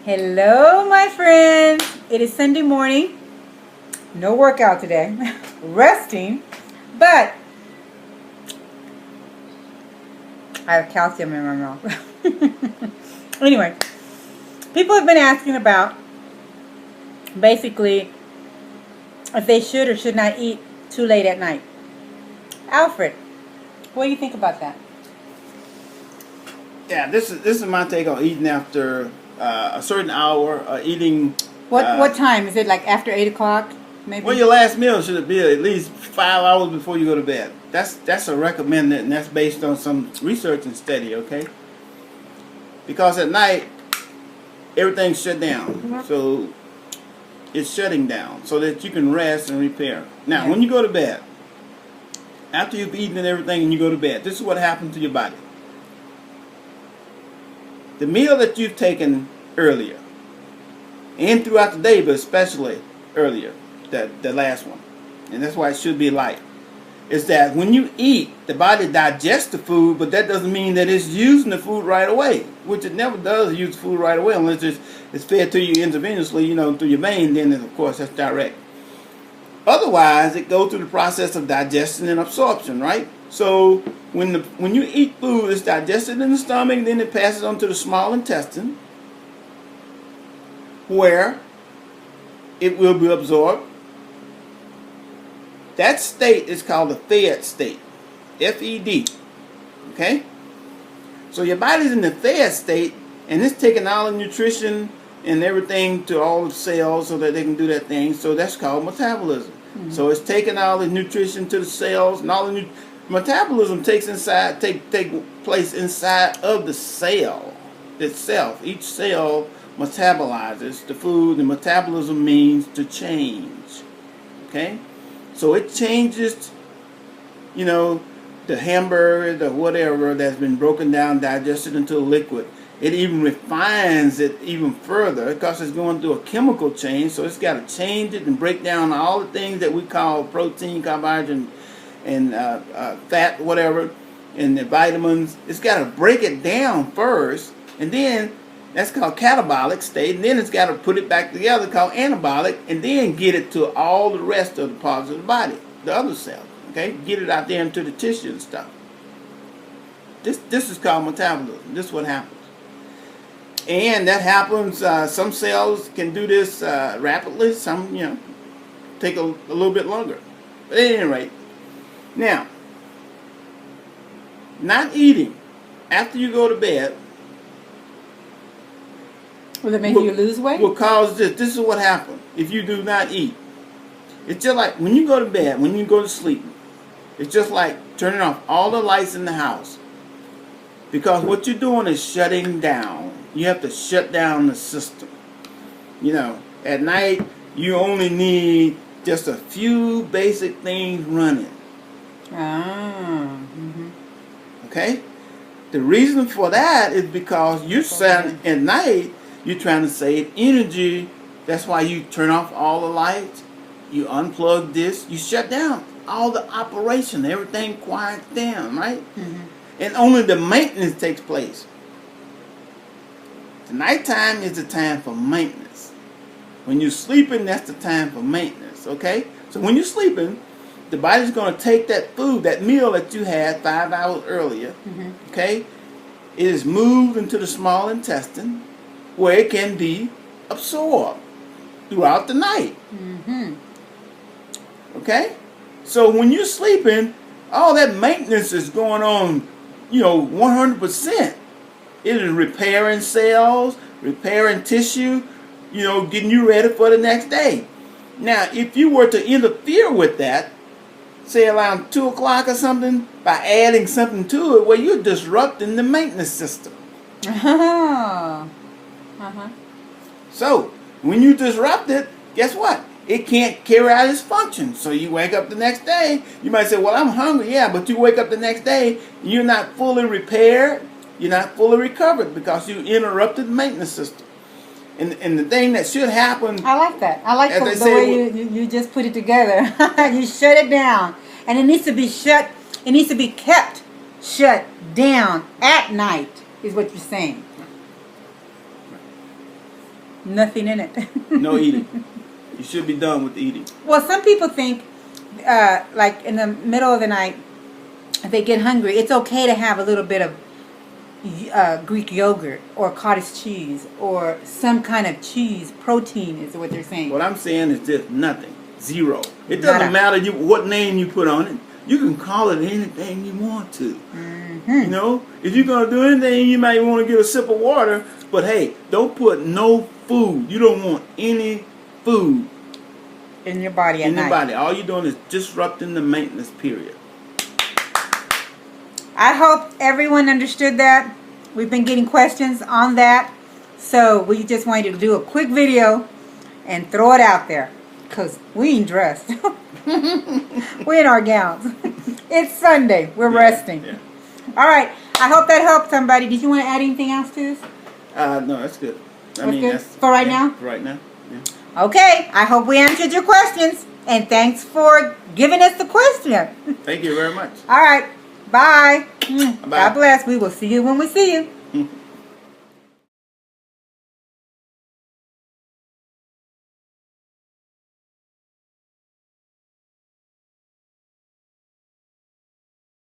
Hello, my friends. It is Sunday morning. No workout today. Resting. But I have calcium in my mouth. Anyway, people have been asking about basically if they should or should not eat too late at night. Alfred, what do you think about that? Yeah, this is my take on eating after a certain hour. Eating. What time? Is it like after 8 o'clock? Maybe? Well, your last meal should be at least 5 hours before you go to bed. That's a recommended, and that's based on some research and study. Okay. Because at night everything's shut down, so it's shutting down so that you can rest and repair. Now, when you go to bed, after you've eaten and everything, and you go to bed, this is what happens to your body. The meal that you've taken earlier, and throughout the day, but especially earlier, the last one, and that's why it should be light, is that when you eat, the body digests the food, but that doesn't mean that it's using the food right away, which it never does use food right away unless it's fed to you intravenously, through your vein. Then, of course, that's direct. Otherwise, it goes through the process of digestion and absorption, right? So when you eat food, it's digested in the stomach, then it passes on to the small intestine, where it will be absorbed. That state is called the fed state, F-E-D. Okay? So your body's in the fed state, and it's taking all the nutrition and everything to all the cells so that they can do that thing. So that's called metabolism. Mm-hmm. So it's taking all the nutrition to the cells, and all the metabolism take place inside of the cell itself. Each cell metabolizes the food, and metabolism means to change. Okay? So it changes, the hamburger, the whatever that's been broken down, digested into a liquid. It even refines it even further because it's going through a chemical change. So it's got to change it and break down all the things that we call protein, carbohydrate, and fat, whatever, and the vitamins. It's got to break it down first, and then that's called catabolic state, and then it's got to put it back together called anabolic, and then get it to all the rest of the parts of the body, the other cells. Okay, get it out there into the tissue and stuff. This is called metabolism. This is what happens. And that happens, some cells can do this rapidly, some, take a little bit longer. But at any rate, now, not eating after you go to bed will it make you lose weight? Will cause this. This is what happens if you do not eat. It's just like when you go to bed, when you go to sleep, it's just like turning off all the lights in the house. Because what you're doing is shutting down. You have to shut down the system. At night, you only need just a few basic things running. Okay? The reason for that is because at night, you're trying to save energy. That's why you turn off all the lights. You unplug this. You shut down all the operation. Everything quiets down, right? Mm-hmm. And only the maintenance takes place. The nighttime is the time for maintenance. When you're sleeping, that's the time for maintenance, okay? So when you're sleeping, the body's going to take that food, that meal that you had 5 hours earlier, okay? It is moved into the small intestine where it can be absorbed throughout the night. Mm-hmm. Okay? So when you're sleeping, all that maintenance is going on 100%. It is repairing cells, repairing tissue, getting you ready for the next day. Now, if you were to interfere with that, say around 2 o'clock or something, by adding something to it, well, you're disrupting the maintenance system. So, when you disrupt it, guess what? It can't carry out its function. So you wake up the next day, you might say, well, I'm hungry, yeah, but you wake up the next day, you're not fully repaired, you're not fully recovered because you interrupted the maintenance system. And the thing that should happen... I like that. I like the way you just put it together. You shut it down. And it needs to be kept shut down at night, is what you're saying. Nothing in it. No eating. You should be done with eating. Well, some people think, like in the middle of the night, if they get hungry, it's okay to have a little bit of Greek yogurt or cottage cheese or some kind of cheese. Protein is what they're saying. What I'm saying is just nothing. Zero. It Nada. doesn't matter what name you put on it. You can call it anything you want to. You know, if you're going to do anything, you might want to get a sip of water. But hey, don't put no food. You don't want any food in your body at night. In your body. All you're doing is disrupting the maintenance period. I hope everyone understood that. We've been getting questions on that. So we just wanted to do a quick video and throw it out there. Because we ain't dressed. We're in our gowns. It's Sunday. We're resting. Yeah. All right. I hope that helped somebody. Did you want to add anything else to this? No, that's good. That's for right now? For right now. Yeah. Okay. I hope we answered your questions. And thanks for giving us the question. Thank you very much. All right. Bye. Bye. God bless. We will see you when we see you.